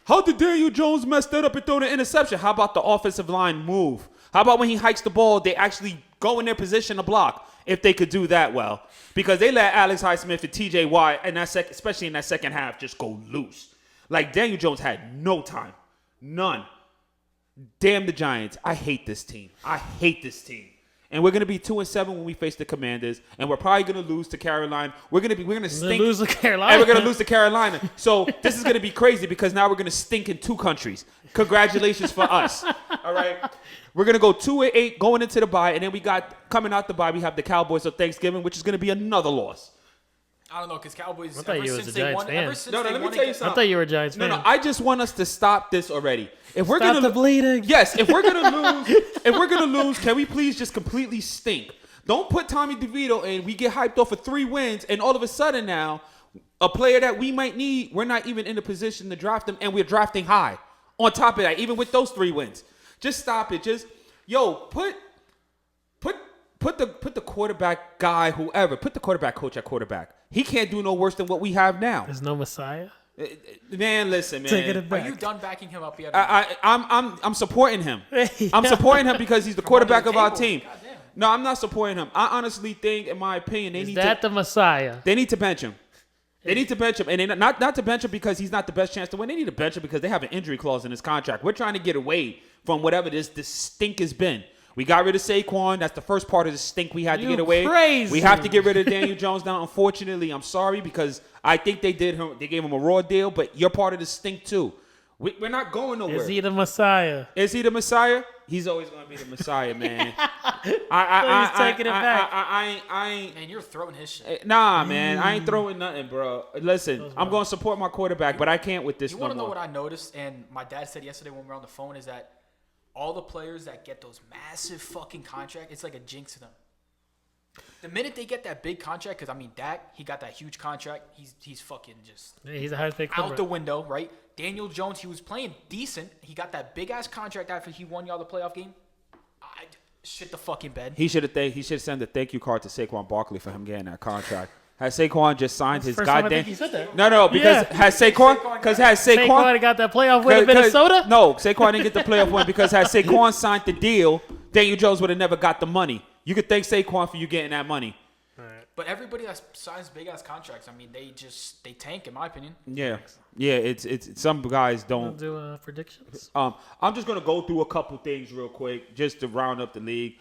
How did Daniel Jones mess that up and throw the interception? How about the offensive line move? How about when he hikes the ball, they actually go in their position to block? If they could do that well, because they let Alex Highsmith and T.J. Watt, and especially in that second half, just go loose. Like Daniel Jones had no time, none. Damn the Giants. I hate this team. And we're gonna be 2-7 when we face the Commanders, and we're probably gonna lose to Carolina. We're gonna stink. Lose to Carolina. And we're gonna lose to Carolina. So this is gonna be crazy because now we're gonna stink in 2 countries. Congratulations for us. All right. We're gonna go 2-8 going into the bye, and then we got coming out the bye. We have the Cowboys on Thanksgiving, which is gonna be another loss. I don't know, because Cowboys. I thought you was a Giants fan. No, let me tell you something. I thought you were a Giants fan. No. I just want us to stop this already. If we're Stop gonna the bleeding. Yes, if we're gonna lose, can we please just completely stink? Don't put Tommy DeVito in. We get hyped off of 3 wins, and all of a sudden now, a player that we might need, we're not even in a position to draft him, and we're drafting high. On top of that, even with those 3 wins, just stop it. Just put the quarterback guy, whoever, put the quarterback coach at quarterback. He can't do no worse than what we have now. There's no Messiah. Man, listen, man. Taking it Are back. you done backing him up yet? I'm supporting him. Yeah. I'm supporting him because he's the quarterback under of the our table. team. Goddamn. No, I'm not supporting him. I honestly think, in my opinion, Is that the Messiah? they need to bench him. They need to bench him, and they not to bench him because he's not the best chance to win. They need to bench him because they have an injury clause in his contract. We're trying to get away from whatever this stink has been. We got rid of Saquon. That's the first part of the stink we had to get away. Crazy. We have to get rid of Daniel Jones now. Unfortunately, I'm sorry because I think they gave him a raw deal, but you're part of the stink too. We're not going nowhere. Is he the Messiah? Is he the Messiah? He's always going to be the Messiah, man. He's taking it back. I ain't. Man, you're throwing his shit. Nah, man. I ain't throwing nothing, bro. Listen, I'm going to support my quarterback, but I can't with this You no want to know more. what I noticed, and my dad said yesterday when we were on the phone, is that all the players that get those massive fucking contracts, it's like a jinx to them. The minute they get that big contract, because I mean, Dak, he got that huge contract. He's fucking just Yeah, he's a high paid out quarterback. the window, right? Daniel Jones, he was playing decent. He got that big ass contract after he won y'all the playoff game. I shit the fucking bed. He should sent a thank you card to Saquon Barkley for him getting that contract. Has Saquon just signed his First time I goddamn? think he said that. No, because Yeah. has Saquon Saquon got that playoff win in Minnesota? No, Saquon didn't get the playoff win because had Saquon signed the deal, Daniel Jones would have never got the money. You could thank Saquon for you getting that money. But everybody that signs big ass contracts, I mean, they tank, in my opinion. Yeah. It's some guys We'll don't. do predictions. I'm just gonna go through a couple things real quick just to round up the league.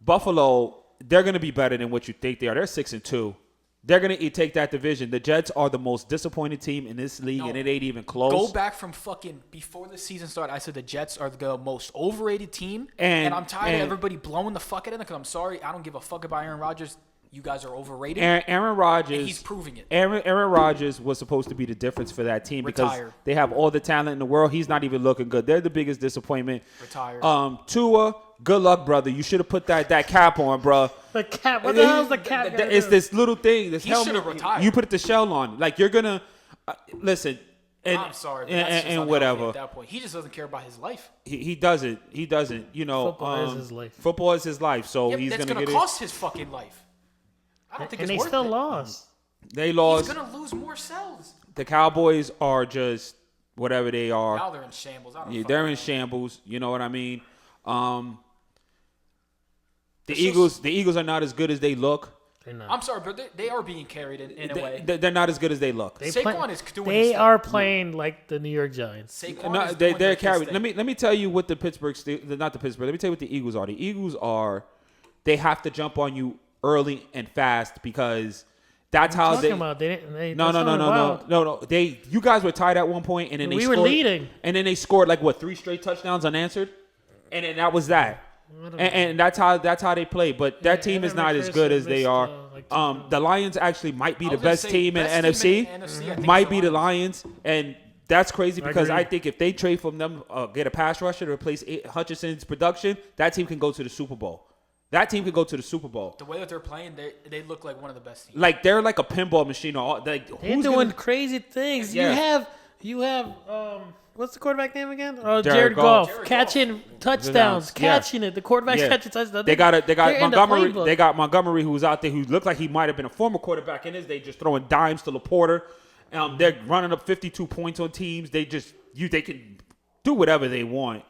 Buffalo, they're gonna be better than what you think they are. They're 6-2. They're gonna take that division. The Jets are the most disappointing team in this league, and it ain't even close. Go back from fucking before the season started. I said the Jets are the most overrated team, And- I'm tired and- of everybody blowing the fuck out of them. Because I'm sorry, I don't give a fuck about Aaron Rodgers. You guys are overrated. Aaron Rodgers. And he's proving it. Aaron Rodgers was supposed to be the difference for that team because Retired. they have all the talent in the world. He's not even looking good. They're the biggest disappointment. Retired. Tua, good luck, brother. You should have put that cap on, bro. The cap. What the hell is the cap? gonna It's do? this little thing. This He helmet. should've retired. You put the shell on. Like you're gonna listen. And, I'm sorry, but and, that's just and unhealthy whatever. at that point. He just doesn't care about his life. He doesn't. He doesn't. You know, Football is his life. Football is his life. So Yep, he's that's gonna gonna get cost his fucking life. I don't think And it's they worth still it. lost. it. They He's lost. gonna lose more cells. The Cowboys are just whatever they are. Now they're in shambles. I don't Yeah, fucking they're in know. shambles. You know what I mean? The It's Eagles are not as good as they look. They're not. I'm sorry, but they are being carried in a way. They're not as good as they look. Saquon is doing They his are thing. playing like the New York Giants. Saquon No, is doing they're his carried. thing. Let me tell you what the Pittsburgh, not the Pittsburgh. Let me tell you what the Eagles are. The Eagles are, they have to jump on you early and fast because that's how Talking they. about they didn't. They, No, that no, no, sounded no, wild. no. You guys were tied at one point, and then We they were scored, leading. and then they scored like what 3 straight touchdowns unanswered, and then that was that. And that's how they play. But that team is Evan not as McPherson good as they missed, are. like 2 times. The Lions actually might be I the was gonna best say, team in best NFC. team in NFC, I think Might it's be the Lions, and that's crazy because I agree. think if they trade from them, get a pass rusher to replace Hutchinson's production, that team can go to the Super Bowl. That team could go to the Super Bowl. The way that they're playing, they look like one of the best teams. Like they're like a pinball machine. Like They're who's doing gonna, crazy things. Yeah. You have what's the quarterback name again? Jared Jared Goff. Goff Jared catching touchdowns, Yeah. catching it. The quarterback's Yeah. catching touchdowns. They got They're in the Montgomery. playbook. They got Montgomery, who's out there, who looked like he might have been a former quarterback in his day, just throwing dimes to Laporta. They're running up 52 points on teams. They can do whatever they want.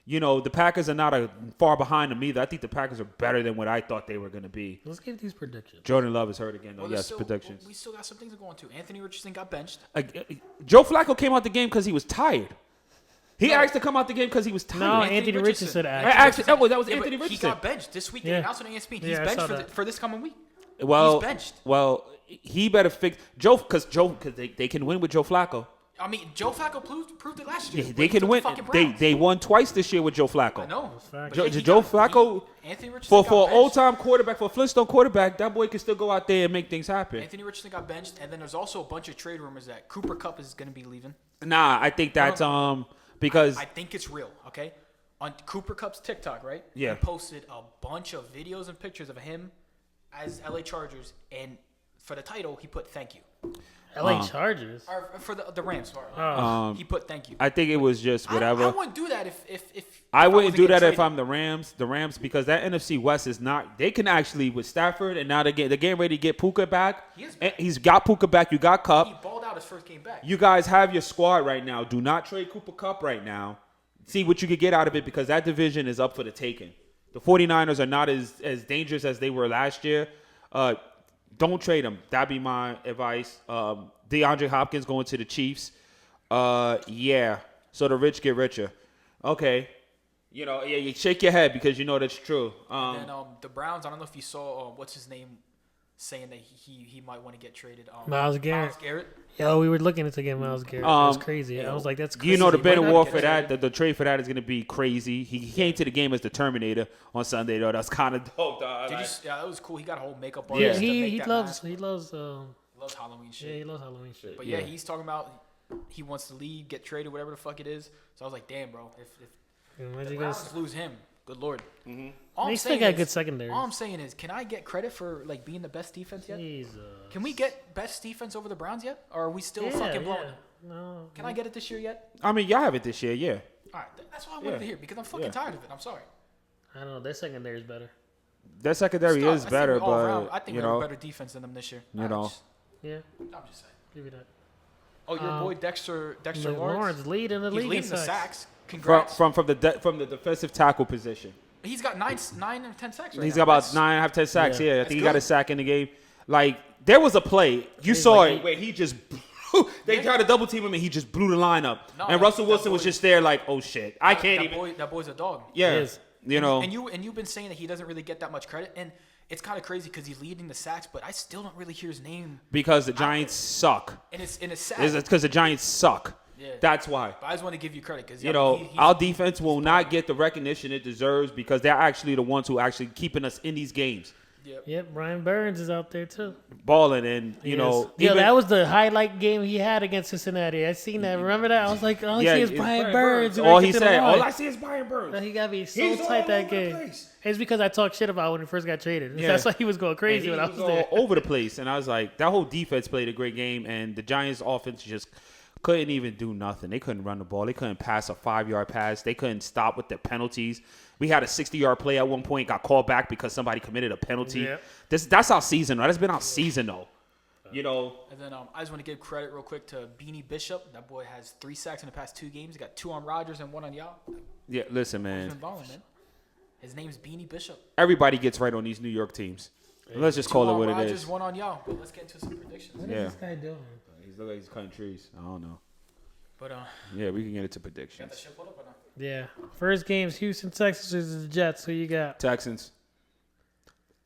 You know, the Packers are not far behind them either. I think the Packers are better than what I thought they were going to be. Let's give these predictions. Jordan Love is hurt again, though. Well, Yes, still, predictions. We still got some things to go on to. Anthony Richardson got benched. Joe Flacco came out the game because he was tired. He asked to come out the game because he was tired. No, Anthony Anthony Richardson. Richardson Actually, that was Yeah, Anthony but he Richardson. got benched this week. They Yeah. announced it on ESPN. He's Yeah, I saw benched that. for this coming week. Well, He's benched. Well, he better fix because they can win with Joe Flacco. I mean, Joe Flacco proved it last year. Yeah, when they he can took win. the fucking Browns. They won twice this year with Joe Flacco. I know. Fact. But Joe yeah, Flacco Anthony Richardson for got an benched. old time quarterback, for a Flintstone quarterback, that boy can still go out there and make things happen. Anthony Richardson got benched, and then there's also a bunch of trade rumors that Cooper Kupp is going to be leaving. Nah, I think that's because I think it's real. Okay, on Cooper Kupp's TikTok, right? Yeah. He posted a bunch of videos and pictures of him as LA Chargers, and for the title, he put "Thank you." LA Chargers. Or for the Rams, sorry. He put "Thank you." I think it was just whatever. I wouldn't do that if I wouldn't wasn't do getting that if traded. I'm the Rams, because that NFC West is not. They can actually with Stafford, and now they're getting ready to get Puka back. He is And back. he's got Puka back. You got He Cup. balled out his first game back. You guys have your squad right now. Do not trade Cooper Cup right now. See what you could get out of it, because that division is up for the taking. The 49ers are not as dangerous as they were last year. Don't trade them. That'd be my advice. DeAndre Hopkins going to the Chiefs. Yeah. So the rich get richer. Okay. You know, yeah, you shake your head because you know that's true. And the Browns, I don't know if you saw what's his name saying that he might want to get traded. Myles Garrett. Myles Garrett. Yo, we were looking into getting Miles Garrett. That's crazy. I was like, that's crazy. You know the Why bidding not war get for traded? that, the trade for that is going to be crazy. He came to the game as the Terminator on Sunday, though. That's kind of dope, dog. Did you? Yeah, that was cool. He got a whole makeup Yeah. artist. to make He that loves mask. loves Loves Halloween shit. yeah, he loves Halloween shit. But yeah, he's talking about he wants to leave, get traded, whatever the fuck it is. So I was like, damn, bro, if Imagine the you guys- Browns lose him, good lord. All They I'm still saying got is- good secondaries. All I'm saying is, can I get credit for like being the best defense yet? Jesus. Can we get best defense over the Browns yet? Or are we still Yeah, fucking blowing yeah. it? No. Can I get it this year yet? I mean, y'all have it this year, yeah. All right, that's what I wanted Yeah. to hear because I'm fucking Yeah. tired of it. I'm sorry. I don't know. Their secondary is better. Their secondary Stop. is I think better, we're all around. I but, think you we have a know, better defense than them this year. you know. Yeah, I'm just saying. give you that. Oh, your boy Dexter Look, Lawrence. Lawrence leading the He's league in leading the sacks. sacks. Congrats. from the defensive tackle position. He's got nine and 10 sacks right He's now. got about That's- 9.5, 10 sacks. Yeah. Yeah, I That's think he got a good. sack in the game. Like, there was a play. You He's saw like it where he just blew. They tried to double team him, and he just blew the line up. No, and that- Russell that Wilson was boy- just there like, oh, shit. I can't even. That boy's a dog. Yeah. He is. You know. And you've been saying that he doesn't really get that much credit, and it's kind of crazy because he's leading the sacks, but I still don't really hear his name. Because the Giants suck. And it's sad. It's because the Giants suck. Yeah. That's why. But I just want to give you credit because You know, our defense will not get the recognition it deserves because they're actually the ones who are actually keeping us in these games. Yep, Brian Burns is out there too. Balling and, you He know. is. Yo, even- that was the highlight game he had against Cincinnati. I seen that. Remember that? I was like, all I Yeah, see is it's Brian Brian Burns. All he Make it to the said, line. all I see is Brian Burns. He got me so He's tight all that over the game. place. It's because I talked shit about when he first got traded. Yeah. That's why he was going crazy And when I he was there. all over the place. And I was like, that whole defense played a great game, and the Giants' offense just couldn't even do nothing. They couldn't run the ball. They couldn't pass a 5-yard pass. They couldn't stop with their penalties. We had a 60-yard play at one point, got called back because somebody committed a penalty. Yep. That's our season, though. That's been our season, though. You know, And then I just want to give credit real quick to Beanie Bishop. That boy has 3 sacks in the past 2 games. He got 2 on Rodgers and 1 on y'all. yeah. Listen, He's man. been balling, man. His name's Beanie Bishop. Everybody gets right on these New York teams. Let's just call it what it Rodgers, is. one on y'all. But let's get into some predictions. What Yeah. is this guy doing? He's looking like he's cutting trees. I don't know. But Yeah, we can get into got the predictions. shit pulled up or not? Yeah. First game's Houston Texans versus the Jets. Who you got? Texans.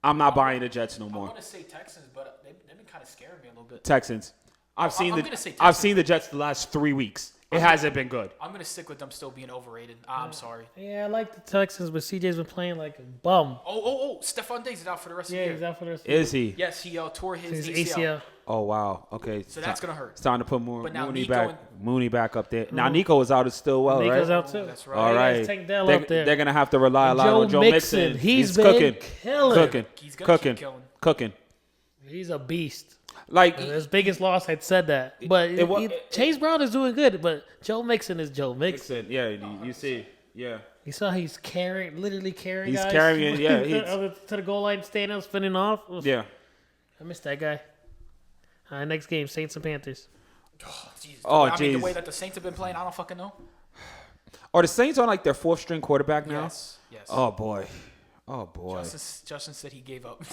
I'm not buying the Jets no I more. want to say Texans, but they've been kind of scaring me a little bit. Texans. I'm gonna say I've Texans. seen the Jets the last 3 weeks. It hasn't been good. I'm gonna stick with them still being overrated. I'm sorry. Yeah, I like the Texans, but CJ's been playing like a bum. Oh! Stephon Diggs is out for the rest of the Yeah, year. he's out for the rest of Is he? Yes, he tore his his ACL. ACL. Oh wow. Okay. So that's gonna hurt. It's time to put But now Mooney Nico back. and- Mooney back up there. Now Nico is out still well, Nico's right? out too. That's right. All They right. guys take Dell They're, up there. they're gonna have to rely a lot Joe on Joe Mixon. Mixon. He's been killing. cooking, He's gonna cooking, keep killing. cooking. He's a beast. Like His biggest loss had said that. But Chase Brown is doing good, but Joe Mixon is Joe Mixon. Mixon, yeah, you see, yeah. You saw he's literally carrying He's guys carrying, yeah, he's- to the goal line, standing up, spinning off. Oof. Yeah. I missed that guy. All right, next game, Saints and Panthers. Jesus. Oh, I mean, the jeez. way that the Saints have been playing, I don't fucking know. Are the Saints on like their 4th string quarterback now? Yes. Oh boy. Oh boy. Justin said he gave up.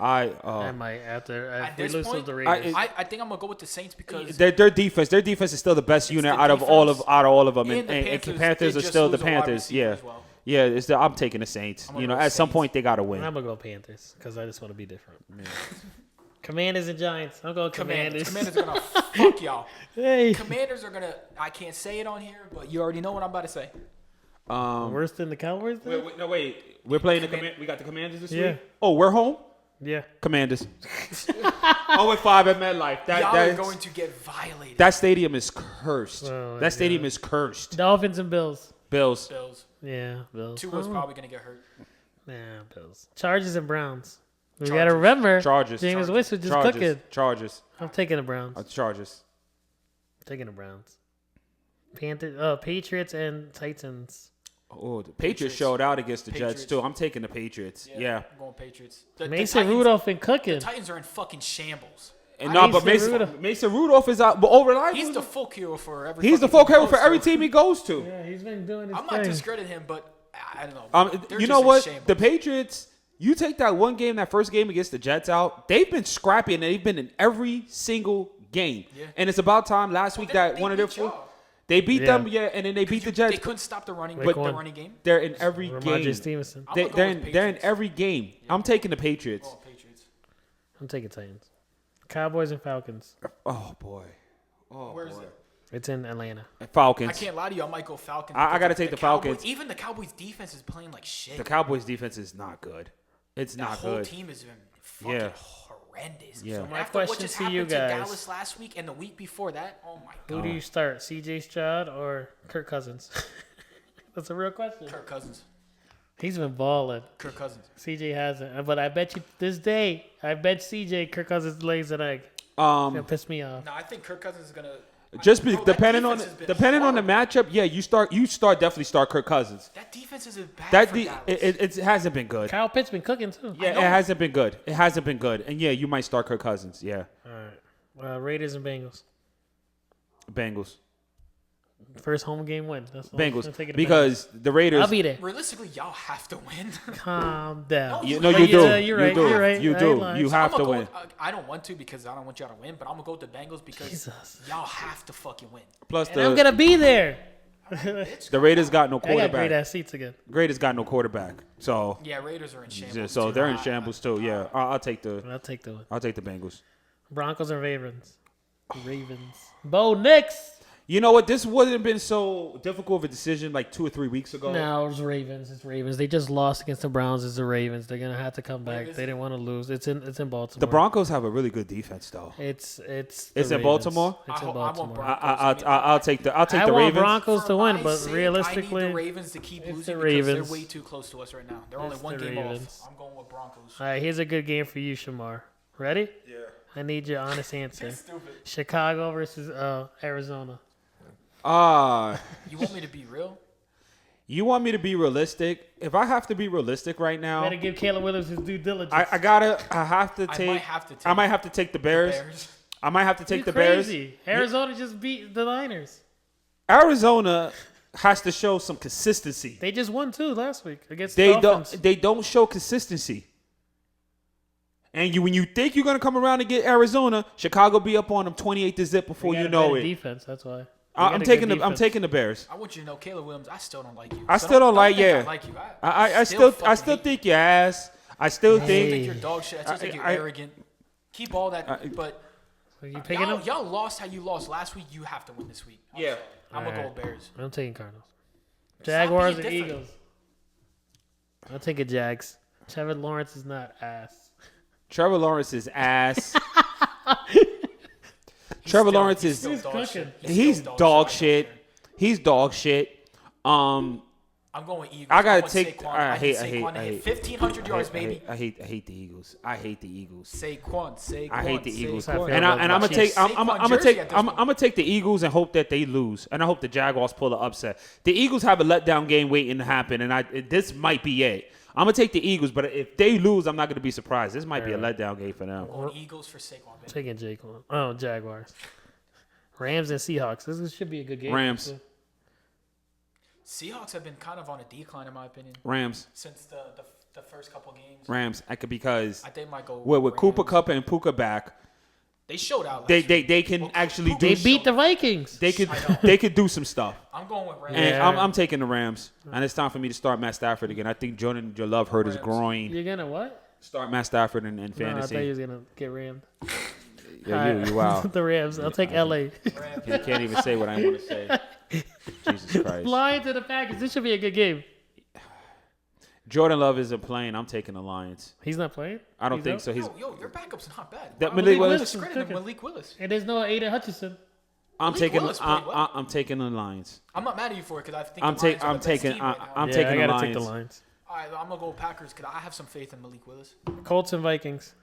I I might after At if we this lose to point, the Raiders. I think I'm gonna go with the Saints because their defense is still the best unit the out of all of them, And and the Panthers they are just still the lose a wide Panthers. receiver Yeah, as well. yeah. I'm taking the Saints. gonna You know, go at some Saints. point they gotta I'm win. gonna go Panthers because I just want to be different. Commanders and Giants. I'm going Commanders. Commanders are gonna fuck y'all. Hey, Commanders are gonna. I can't say it on here, but you already know what I'm about to say. worse than the Cowboys. Then? Wait. We're playing we got the Commanders this Yeah. week. Oh, we're home. Yeah. Commanders. 0-5 at MetLife. Y'all are going to get violated. That stadium is cursed. Oh, my That stadium is cursed. Dolphins and Bills. Bills. Bills. Yeah, Bills. Tua's probably gonna get hurt. Nah, Bills. Chargers and Browns. We Chargers. gotta remember. Chargers. James Winston just Chargers. cooking. Chargers. I'm taking the Browns. Chargers. Taking the Browns. Patriots and Titans. Oh, the Patriots Patriots. showed out against the Patriots. Jets too. I'm taking the Patriots. Yeah. I'm going Patriots. The Mason Titans- Rudolph and cooking. Titans are in fucking shambles. And no, but Mason Rudolph is out. But over He's the folk hero for every. He's the fucking folk team hero he for goes every to. team he goes to. Yeah, he's been doing his I'm not discrediting him, but I don't know. They're You just know in what? shambles. The Patriots. You take that first game against the Jets out. They've been scrappy and they've been in every single game. Yeah. And it's about time. Last week that they one of their beat y'all. they beat Yeah. them, and then they beat the They Jets. couldn't stop the running, Week the one. running game. They're in every Ramondre game. Stevenson. I'm They, gonna go they're with in, they're in Patriots. every game. I'm taking the Patriots. Oh, Patriots. I'm taking Titans. Cowboys and Falcons. Oh boy. Oh Where is boy. it? It's in Atlanta. Falcons. I can't lie to you. I might go Falcons. I because gotta take the Cowboys- Falcons. Even the Cowboys' defense is playing like shit. The Cowboys defense is not good. It's The not whole good. team has been fucking Yeah. horrendous. Yeah. So My after what question just to happened you to guys. Dallas last week and the week before that, oh my Who god. do you start? CJ Stroud or Kirk Cousins? That's a real question. Kirk Cousins. He's been balling. Kirk Cousins. CJ hasn't. But I bet you this day, I bet CJ Kirk Cousins lays an egg. Gonna piss me off. No, I think Kirk Cousins is gonna. Just Bro, be, that depending on defense has been depending on the horrible. matchup, yeah, you definitely start Kirk Cousins. That defense is bad That for de- Dallas. it hasn't been good. Kyle Pitts been cooking too. Yeah, it know. hasn't been good. It hasn't been good. And yeah, you might start Kirk Cousins. Yeah, All right. Raiders and Bengals. Bengals, First home game win. That's all. I'm Bengals, taking the because the Raiders. Bengals. I'll be there. Realistically, y'all have to win. Calm down. You, No, no, you yeah, do. you're you right, do. you're right. You I do. ain't lying. You So have I'ma to go win. with- I don't want to because I don't want y'all to win, but I'm gonna go with the Bengals because Jesus. y'all have to fucking win. Plus And I'm gonna be there. the Raiders got no I got great quarterback. ass seats again. Raiders got no quarterback. So Yeah, Raiders are in shambles. so too. they're in shambles too. Yeah, I'll take the I'll take the one. Bengals. Broncos and Ravens. Ravens. Bo Nix. You know what? This wouldn't have been so difficult of a decision like 2 or 3 weeks ago. No, it's Ravens. It's Ravens. They just lost against the Browns. It's the Ravens. They're gonna have to come back. is They didn't want to lose. It's in Baltimore. The Broncos have a really good defense though. It's the It's in Ravens. Baltimore? It's I in want Baltimore. Broncos. I'll take the I the want Ravens. Broncos For to win, my but sake, I realistically, need the Ravens to keep it's losing the because Ravens. they're way too close to us right now. They're only It's one the game Ravens. off. I'm going with Broncos. all right. Here's a good game for you, Shamar. Ready? Yeah. I need your honest answer. Stupid. Chicago versus Arizona. You want me to be real? You want me to be realistic? If I have to be realistic right now, Better give Caleb Williams his due diligence. I have to take. I might have to take the Bears. Bears. I might have to take You the Bears. crazy. Arizona just beat the Niners. Arizona has to show some consistency. They just won too last week against They the Dolphins. don't. They don't show consistency. And when you think you're gonna come around and get Arizona, Chicago be up on them 28-0 before They you got a know better it. Defense. That's why. I'm taking the Bears. I want you to know, Caleb Williams, I still don't like you. I still don't like. think Yeah. I like you. I still fucking hate think your ass. I still you. I think. think you're dog shit. I just think you're I- arrogant. Keep all that, but Are you picking them? y'all lost how you lost last week. You have to win this week. Yeah. I'm gonna Alright. go Bears. I'm taking Cardinals. Stop Jaguars being and different. Eagles. I'll take a Jags. Trevor Lawrence is not ass. Trevor Lawrence is ass. Trevor Lawrence is He's dog cooking. shit. he's still dog shit. shit. He's dog shit. I'm going Eagles. I gotta I'm with take. Saquon. I hate. Saquon to hit 1,500 yards, baby. I hate the Eagles. I hate the Eagles. Saquon. I hate the Eagles. Saquon. And I'm gonna take. I'm Saquon gonna jersey take. at this I'm point. gonna take the Eagles and hope that they lose. And I hope the Jaguars pull the upset. The Eagles have a letdown game waiting to happen, and this might be it. I'm gonna take the Eagles, but if they lose, I'm not gonna be surprised. This might be a letdown game for them. Going Eagles for Saquon, baby. Taking Jaquan. Oh, Jaguars. Rams and Seahawks. This should be a good game. Rams. Seahawks have been kind of on a decline, in my opinion, Rams. since the first couple games. Rams. Because I think might go with Cooper Rams. Cup and Puka back, They showed out. Last they week. can Well, actually Cooper do. They beat the Vikings. They could I know. they could do some stuff. I'm going with Rams. And Yeah. I'm taking the Rams. And it's time for me to start Matt Stafford again. I think Jordan Your Love hurt his Rams. groin. You're gonna what? Start Matt Stafford in No, I fantasy. thought you was gonna get rammed. Yeah, you wow. The Rams. I'll take LA. You can't even say what I want to say. Jesus Christ. Lions to the Packers. This should be a good game. Jordan Love isn't playing. I'm taking the Lions. He's not playing. I don't He's think out? so. He's. Yo, your backup's not bad. That Why Malik would Willis- discredit Cooking. Malik Willis. And there's no Aiden Hutchinson. I'm Malik taking. Willis played well. I'm taking the Lions. I'm not mad at you for it because I think I'm the Lions taking. are I'm the best taking. team right now. I'm Yeah, taking I the gotta Lions. take the Lions. All right, I'm gonna go Packers because I have some faith in Malik Willis. Colts and Vikings.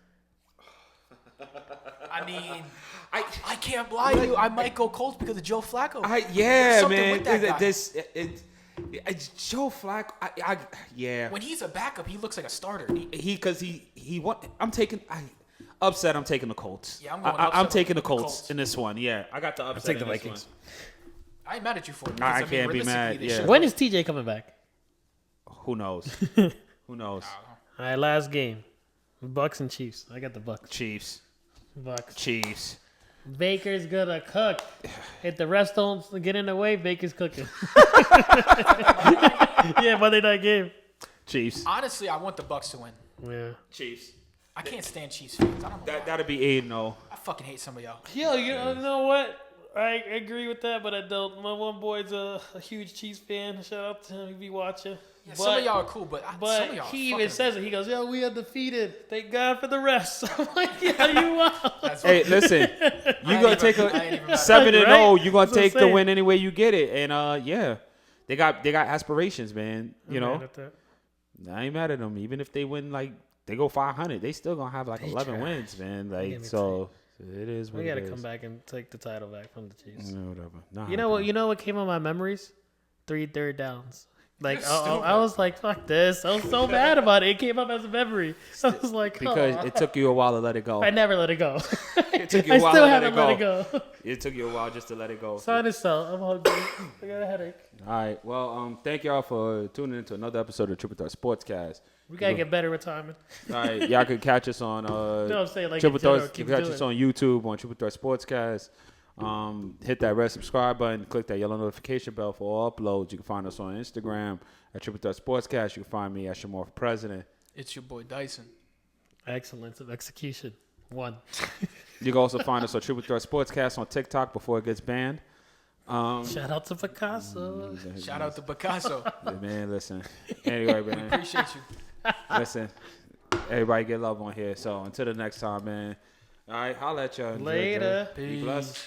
I mean, I can't lie to you. I might go Colts because of Joe Flacco. Yeah, Something man. with that guy. It's Joe Flacco. Yeah. When he's a backup, he looks like a starter. He want. I'm taking. Upset. I'm taking the Colts. Yeah, I'm going I'm upset taking the with the Colts Colts. in this one. Yeah, I got the upset. take the in this Vikings. one. I ain't mad at you for it. I Because, can't be realistically, mad, they yeah. should've When won. is TJ coming back? Who knows? Who knows? All right, last game. Bucks and Chiefs. I got the Bucks. Chiefs. Bucks. Chiefs. Baker's gonna cook. If the rest don't get in the way, Baker's cooking. Yeah, Monday night game. Chiefs. Honestly, I want the Bucks to win. Yeah. Chiefs. I can't stand Chiefs fans. I don't know. why. That'll be 8-0. I fucking hate some of y'all. Yo, you know what? I agree with that, but I don't. My one boy's a huge Chiefs fan. Shout out to him. He be watching. Yeah, some of y'all are cool, but some But of y'all he are even fucking- says it. He goes, "Yo, we undefeated. Thank God for the rest." I'm like, "Yeah, you are." That's Hey, listen. You ain't gonna even- take I ain't even a mad. 7-0. Right? You gonna That's what I'm take the saying. win any way you get it, and yeah, they got aspirations, man. You know, I ain't mad at them. Even if they win, like they go 500, they still gonna have like 11 try. wins, man. Give Like me so, it is what We it gotta is. come back and take the title back from the Chiefs. Yeah, whatever. Nah, You know what? You know what came on my memories? 3 third downs. Like You're I stupid. was like, "Fuck this!" I was so mad about it. It came up as a memory. I was like, Because "Oh." it took you a while to let it go. I never let it go. It took you a I while still to let haven't it let it go. go. It took you a while just to let it go. Sign this out. I'm hungry. I got a headache. All right. Well, thank y'all for tuning into another episode of Triple Threat Sportscast. We gotta get better with timing. All right, y'all can catch us on No, I'm saying like Triple in general, Threat. You keep can catch doing us it. on YouTube on Triple Threat Sportscast. Hit that red subscribe button. Click that yellow notification bell for all uploads. You can find us on Instagram at Triple Threat Sportscast. You can find me at Shamar for President. It's your boy Dyson. Excellence of execution. 1. You can also find us on Triple Threat Sportscast on TikTok before it gets banned. Shout out to Picasso. Shout out to Picasso. Man, listen. Anyway, man. Appreciate you. Listen, everybody get love on here. So until the next time, man. All right, holla at y'all. Enjoy, Later. Be blessed.